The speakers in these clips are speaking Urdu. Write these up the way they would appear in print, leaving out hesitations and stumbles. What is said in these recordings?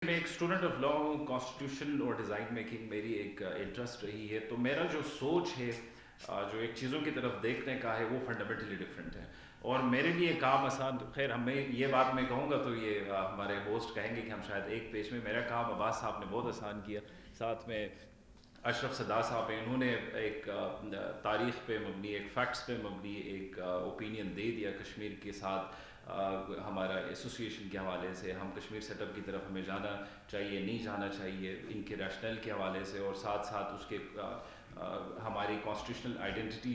میں ایک اسٹوڈنٹ آف لا ہوں. کانسٹیٹیوشن اور ڈیزائن میکنگ میری ایک انٹرسٹ رہی ہے. تو میرا جو سوچ ہے جو ایک چیزوں کی طرف دیکھنے کا ہے وہ فنڈامنٹلی ڈفرینٹ ہے. اور میرے لیے کام آسان, خیر ہمیں یہ بات میں کہوں گا تو یہ ہمارے ہوسٹ کہیں گے کہ ہم شاید ایک پیج میں, میرا کام عباس صاحب نے بہت آسان کیا. ساتھ میں اشرف صدا صاحب ہیں, انہوں نے ایک تاریخ پہ مبنی, ایک فیکٹس پہ مبنی ایک اوپینین دے دیا کشمیر کے ساتھ. ہمارا ایسوسیشن کے حوالے سے, ہم کشمیر سیٹ اپ کی طرف ہمیں جانا چاہیے نہیں جانا چاہیے, ان کے ریشنل کے حوالے سے, اور ساتھ ساتھ اس کے ہماری کانسٹیٹیوشنل آئیڈینٹی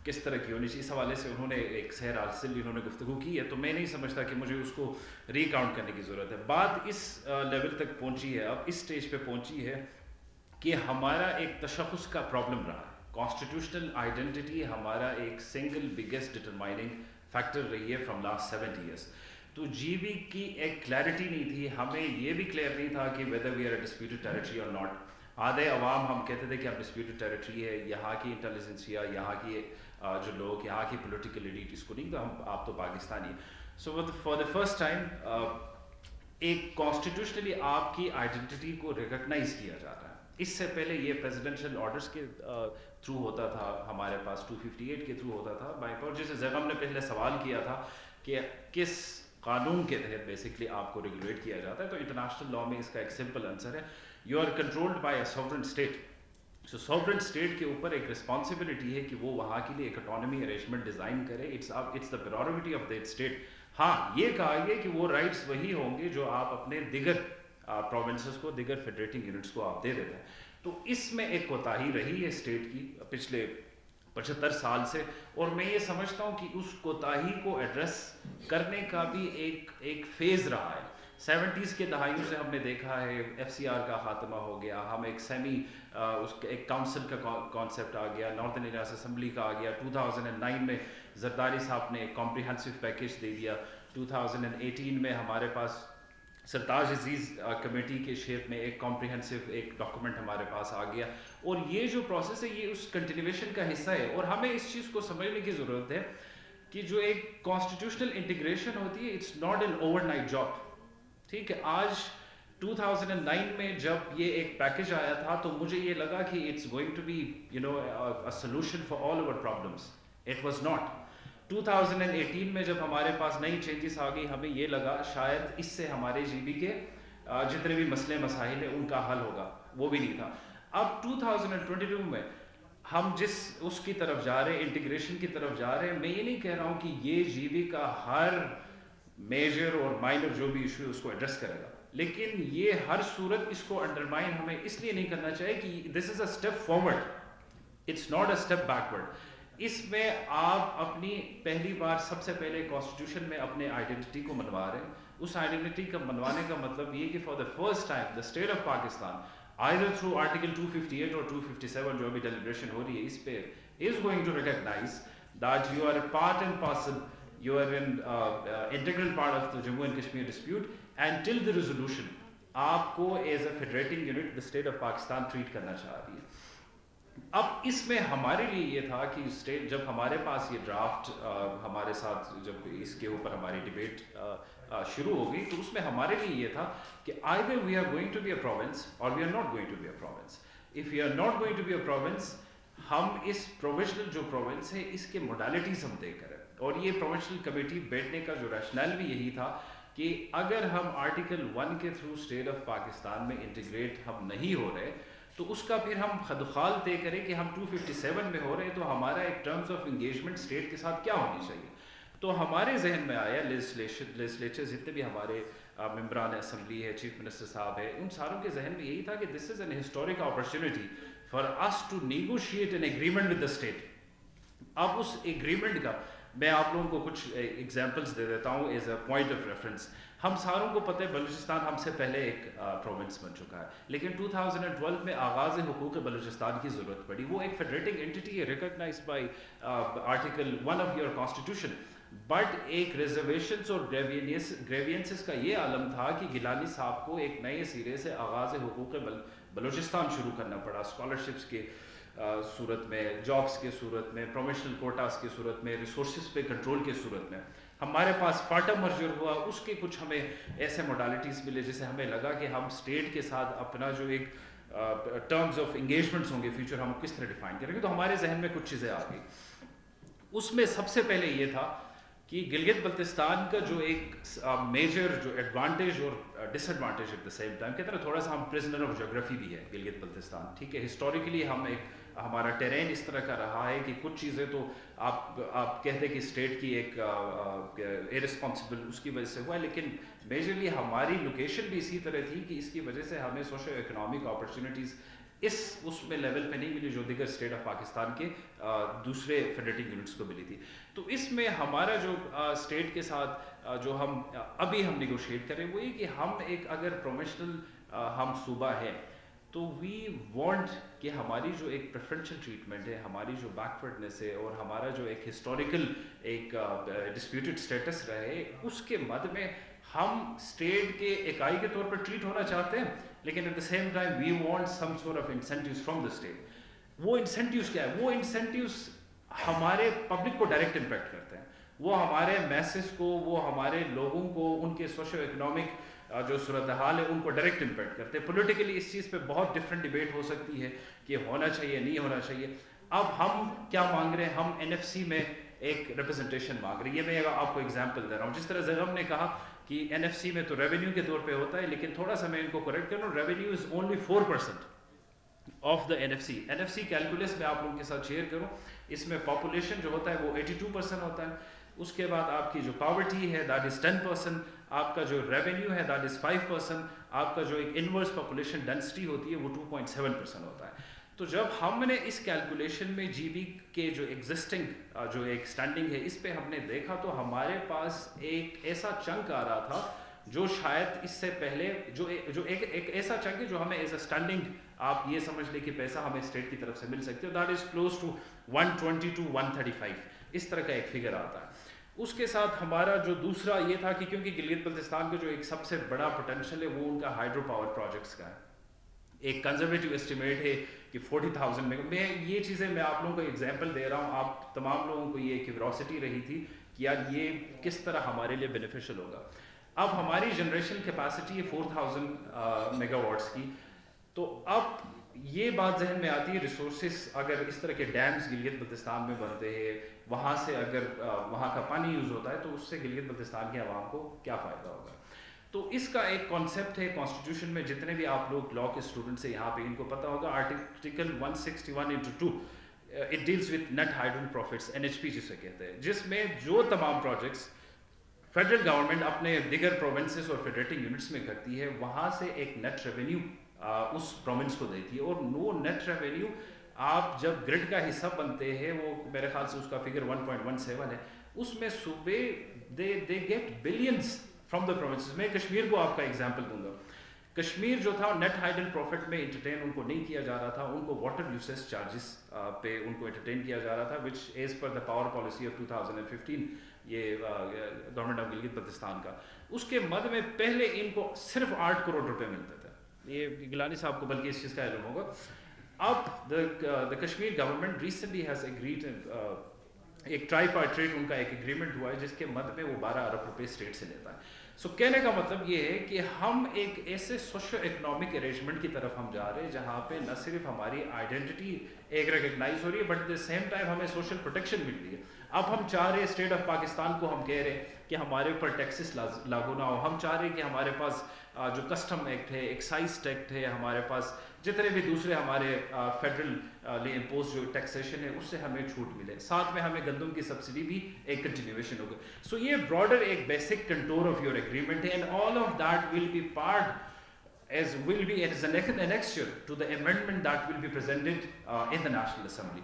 کس طرح کی ہونی چاہیے, اس حوالے سے انہوں نے ایک سیر حاصل انہوں نے گفتگو کی ہے. تو میں نہیں سمجھتا کہ مجھے اس کو ریکاؤنٹ کرنے کی ضرورت ہے. بات اس لیول تک پہنچی ہے, اب اس اسٹیج پہ پہنچی ہے کہ ہمارا ایک تشخص کا پرابلم رہا ہے. کانسٹیٹیوشنل آئیڈینٹی ہمارا ایک سنگل بگیسٹ ڈٹرمائننگ فیکٹر رہی ہے فرام لاسٹ 70 ایئرس. تو جی بی کی ایک کلیئرٹی نہیں تھی, ہمیں یہ بھی کلیئر نہیں تھا کہ whether we are a disputed territory or not. آدھے عوام ہم کہتے تھے کہ اب ڈسپیوٹڈ ٹیریٹری ہے, یہاں کی انٹیلیجنسیا, یہاں کی جو لوگ, یہاں کی پولیٹیکل ایلیٹ اس کو نہیں, تو ہم آپ تو پاکستانی. سو فار دا فرسٹ ٹائم ایک کانسٹیٹیوشنلی آپ کی آئیڈینٹی کو ریکگنائز کیا جا رہا ہے. اس سے پہلے یہ پریزیڈنشیل آرڈرس کے تھرو ہوتا تھا, ہمارے پاس 258 کے تھرو ہوتا تھا. بائی پر جیسے زیغم نے پہلے سوال کیا تھا کہ کس قانون کے تحت بیسکلی آپ کو ریگولیٹ کیا جاتا ہے, تو انٹرنیشنل لا میں اس کا ایک سمپل آنسر ہے, you are controlled by a sovereign state. So sovereign state کے اوپر ایک رسپانسبلٹی ہے کہ وہ وہاں کے لیے ایک اٹانومی ارینجمنٹ ڈیزائن کرے. It's the prerogative of that state. ہاں یہ کہا گیا کہ وہ رائٹس وہی ہوں گے جو آپ اپنے دیگر پروونسز کو, دیگر فیڈریٹنگ یونٹس کو آپ دے دیتے ہیں. تو اس میں ایک کوتاہی رہی ہے اسٹیٹ کی پچھلے 75 سال سے, اور میں یہ سمجھتا ہوں کہ اس کوتاہی کو ایڈریس کرنے کا بھی ایک فیز رہا ہے. 70s کے دہائیوں سے ہم نے دیکھا ہے ایف سی آر کا خاتمہ ہو گیا, ہم ایک سیمی ایک کاؤنسل کا کانسیپٹ آ گیا, نارتھن انڈیا اسمبلی کا آ گیا. 2009 میں زرداری صاحب نے ایک کمپریہنسو پیکیج دے دیا. 2018 میں ہمارے پاس سرتاج عزیز کمیٹی کے شیپ میں ایک کمپریہنسو ایک ڈاکومنٹ ہمارے پاس آ گیا. اور یہ جو پروسیس ہے یہ اس کنٹینیویشن کا حصہ ہے, اور ہمیں اس چیز کو سمجھنے کی ضرورت ہے کہ جو ایک کانسٹیٹیوشنل انٹیگریشن ہوتی ہے it's not an overnight job. ٹھیک ہے, آج 2009 میں جب یہ ایک پیکیج آیا تھا تو مجھے یہ لگا کہ it's going to be a solution for all our problems. It was not. 2018 میں جب ہمارے پاس نئی چینجز آ گئی, ہمیں یہ لگا شاید اس سے ہمارے جی بی کے جتنے بھی مسئلے مسائل ہیں ان کا حل ہوگا, وہ بھی نہیں تھا. اب 2022 میں ہم جس اس کی طرف جا رہے ہیں, انٹیگریشن کی طرف جا رہے ہیں, میں یہ نہیں کہہ رہا ہوں کہ یہ جی بی کا ہر میجر اور مائنر جو بھی ایشو ہے اس کو ایڈریس کرے گا, لیکن یہ ہر صورت اس کو انڈرمائن ہمیں اس لیے نہیں کرنا چاہیے کہ this is a step forward, it's not a step backward. اس میں آپ اپنی پہلی بار سب سے پہلے کانسٹیٹیوشن میں اپنے آئیڈینٹی کو منوا رہے ہیں. اس آئیڈینٹی کا منوانے کا مطلب یہ کہ for the first time the state of Pakistan either through article 258 or 257 جو ابھی ڈیلیبریشن ہو رہی ہے اس پہ is going to recognize that you are a part and parcel, you are an integral part of the Jammu and Kashmir dispute, and till the resolution آپ کو as a federating unit the state of Pakistan treat کرنا چاہ رہی ہے. اب اس میں ہمارے لیے یہ تھا کہ اسٹیٹ جب ہمارے پاس یہ ڈرافٹ ہمارے ساتھ جب اس کے اوپر ہماری ڈبیٹ شروع ہو گئی, تو اس میں ہمارے لیے یہ تھا کہ either we are going to be a province or we are not going to be a province. If we are not going to be a province, ہم اس پروویشنل جو پروونس ہے اس کے موڈیلٹیز ہم طے کریں. اور یہ پروونشنل کمیٹی بیٹھنے کا جو ریشنل بھی یہی تھا کہ اگر ہم آرٹیکل 1 کے تھرو اسٹیٹ آف پاکستان میں انٹیگریٹ ہم نہیں ہو رہے تو اس کا پھر ہم خدخال طے کریں کہ ہم 257 میں ہو رہے ہیں, تو ہمارا ایک ٹرمز آف انگیجمنٹ اسٹیٹ کے ساتھ کیا ہونی چاہیے. تو ہمارے ذہن میں آیا لیجسلیچر جتنے بھی ہمارے ممبران اسمبلی ہے, چیف منسٹر صاحب ہے, ان ساروں کے ذہن میں یہی تھا کہ this is an historic opportunity for us to negotiate an agreement with the state. اب اس ایگریمنٹ کا میں آپ لوگوں کو کچھ ایگزامپلس دے دیتا ہوں as a point of reference. ہم ساروں کو پتہ ہے بلوچستان ہم سے پہلے ایک پروونس بن چکا ہے, لیکن 2012 میں آغاز حقوق بلوچستان کی ضرورت پڑی. وہ ایک فیڈریٹنگ اینٹی ہے recognised by article 1 of your constitution, but ایک ریزرویشنس اور گریوینسز کا یہ عالم تھا کہ گیلانی صاحب کو ایک نئے سرے سے آغاز حقوق بلوچستان شروع کرنا پڑا, اسکالرشپس کے صورت میں, جابس کے صورت میں, پروفیشنل کوٹاز کی صورت میں, ریسورسز پہ کنٹرول کی صورت میں. ہمارے پاس فاٹا مرجر ہوا، اس کے کچھ ہمیں ایسے موڈالٹیز ملے جسے ہمیں لگا کہ ہم اسٹیٹ کے ساتھ اپنا جو ایک ٹرمز آف انگیجمنٹس ہوں گے فیوچر، ہم کس طرح ڈیفائن کریں گے. تو ہمارے ذہن میں کچھ چیزیں آ گئی. اس میں سب سے پہلے یہ تھا کہ گلگت بلتستان کا جو ایک میجر جو ایڈوانٹیج اور disadvantage at the same time, کہتے ہیں تھوڑا سا ہم پرزنر آف جیوگرافی بھی ہے گلگت بلتستان. ٹھیک ہے، ہسٹوریکلی ہم ایک ہمارا ٹیرین اس طرح کا رہا ہے کہ کچھ چیزیں تو آپ کہتے کہ اسٹیٹ کی ایک ارسپانسبل اس کی وجہ سے ہوا ہے، لیکن میجرلی ہماری لوکیشن بھی اسی طرح تھی کہ اس کی وجہ سے ہمیں سوشو اکنامک اپرچونیٹیز اس میں لیول پہ نہیں ملی جو دیگر اسٹیٹ آف پاکستان کے دوسرے فیڈریٹنگ یونٹس کو ملی تھی. تو اس میں ہمارا جو اسٹیٹ کے ساتھ جو ہم ابھی نیگوشیٹ کریں وہ یہ کہ ہم ایک اگر پروفیشنل ہم صوبہ ہے تو وی وانٹ کہ ہماری جو ایک پریفرنشل ٹریٹمنٹ ہے، ہماری جو بیکورڈنیس ہے اور ہمارا جو ایک ہسٹوریکل ایک ڈسپیوٹڈ اسٹیٹس رہے، اس کے مد میں ہم اسٹیٹ کے اکائی کے طور پر ٹریٹ ہونا چاہتے ہیں، لیکن at the same time we want some sort of incentives from the state. وہ انسینٹیوز کیا ہے؟ وہ انسینٹیوز ہمارے پبلک کو ڈائریکٹ امپیکٹ کرتے ہیں، وہ ہمارے میسز کو، وہ ہمارے لوگوں کو، ان کے سوشو اکنامک جو صورتحال ہے ان کو ڈائریکٹ امپیکٹ کرتے ہیں. پولیٹیکلی اس چیز پہ بہت ڈفرینٹ ڈبیٹ ہو سکتی ہے کہ ہونا چاہیے نہیں ہونا چاہیے. اب ہم کیا مانگ رہے ہیں؟ ہم NFC میں ایک ریپرزنٹیشن مانگ رہے ہیں. یہ میں آپ کو ایگزامپل دے رہا ہوں. جس طرح زیغم نے کہا کہ NFC میں تو ریونیو کے طور پہ ہوتا ہے، لیکن تھوڑا سا میں ان کو کریکٹ کر رہا ہوں، revenue is only 4% of the NFC. NFC calculus میں آپ لوگوں کے ساتھ شیئر کروں، اس میں پاپولیشن جو ہوتا ہے وہ 82% ہوتا ہے. اس کے بعد آپ کی جو پاورٹی ہے دیٹ از 10%، آپ کا جو ریونیو ہے دیٹ از 5%، آپ کا جو ایک انورس پاپولیشن ڈینسٹی ہوتی ہے وہ 2.7% ہوتا ہے. تو جب ہم نے اس کیلکولیشن میں GB کے جو ایگزسٹنگ جو ایک اسٹینڈنگ ہے اس پہ ہم نے دیکھا تو ہمارے پاس ایک ایسا چنک آ رہا تھا جو شاید اس سے پہلے جو ایک ایسا چنک ہے جو ہمیں ایز اے اسٹینڈنگ آپ یہ سمجھ لیں کہ پیسہ ہمیں اسٹیٹ کی طرف سے مل سکتے ہو، that is close to 120 to 135 اس طرح کا ایک فگر آتا ہے. اس کے ساتھ ہمارا جو دوسرا یہ تھا کہ کیونکہ گلگت بلتستان کا جو ایک سب سے بڑا پوٹینشیل ہے وہ ان کا ہائیڈرو پاور پروجیکٹس کا ہے. ایک کنزرویٹو اسٹیمیٹ ہے کہ 40,000 میں یہ چیزیں میں آپ لوگوں کو ایگزامپل دے رہا ہوں. آپ تمام لوگوں کو یہ کیوریوسٹی رہی تھی کہ یار یہ کس طرح ہمارے لیے بینیفیشل ہوگا. اب ہماری جنریشن کیپیسٹی ہے 4,000 میگا واٹس کی. تو اب یہ بات ذہن میں آتی ہے ریسورسز اگر اس طرح کے ڈیمز گلگت بلتستان میں بنتے ہیں، وہاں سے اگر وہاں کا پانی یوز ہوتا ہے تو اس سے گلگت بلتستان کے عوام کو کیا فائدہ ہوگا. تو اس کا ایک کانسیپٹ ہے کانسٹیٹیوشن میں. جتنے بھی آپ لوگ لا کے اسٹوڈنٹس ہیں یہاں پہ ان کو پتہ ہوگا article 161(2) it deals with net hydel profits, NHP جسے کہتے ہیں، جس میں جو تمام پروجیکٹس فیڈرل گورنمنٹ اپنے دیگر پروونسز اور فیڈریٹنگ یونٹس میں کرتی ہے وہاں سے ایک نیٹ ریونیو اس پروونس کو دیتی ہے. اور وہ نیٹ ریونیو آپ جب گرڈ کا حصہ بنتے ہیں، وہ میرے خیال سے اس کا فگر 1.17 ہے، اس میں صوبے they get balance from the provinces. میں کشمیر کو آپ کا ایگزامپل دوں گا. کشمیر جو تھا نیٹ ہائیڈل پروفٹ میں انٹرٹین ان کو نہیں کیا جا رہا تھا، ان کو واٹر یوسیج چارجز پہ ان کو انٹرٹین کیا جا رہا تھا which as per the power policy of 2015 یہ گورنمنٹ آف گلگت بلتستان کا. اس کے مد میں پہلے ان کو صرف 8 کروڑ روپے ملتے تھے. یہ گیلانی صاحب کو بلکہ اس چیز کا علم ہوگا. اب the Kashmir government recently has agreed a tripartite ان کا ایک ایگریمنٹ ہوا ہے جس کے مد میں وہ 12 ارب روپے اسٹیٹ سے لیتا ہے. سو کہنے کا مطلب یہ ہے کہ ہم ایک ایسے سوشو اکنامک ارینجمنٹ کی طرف ہم جا رہے ہیں جہاں پہ نہ صرف ہماری آئیڈینٹی ایک ریکگنائز ہو رہی ہے but at the same time ہمیں سوشل پروٹیکشن مل رہی ہے. اب ہم چاہ رہے ہیں اسٹیٹ آف پاکستان کو ہم کہہ رہے ہیں کہ ہمارے اوپر ٹیکسز لاگو نہ ہو. ہم چاہ رہے ہیں کہ ہمارے پاس جو کسٹم ایکٹ ہے، ایکسائز ایکٹ ہے، ہمارے پاس جتنے بھی دوسرے ہمارے فیڈرل امپوز جو ٹیکسیشن ہے اس سے ہمیں چھوٹ ملے. ساتھ میں ہمیں گندم کی سبسڈی بھی ایک کنٹینیویشن ہوگا. سو یہ براڈر ایک basic contour of your agreement ہے and all of that will be part as will be as an annexure to the amendment that will be presented in the National Assembly.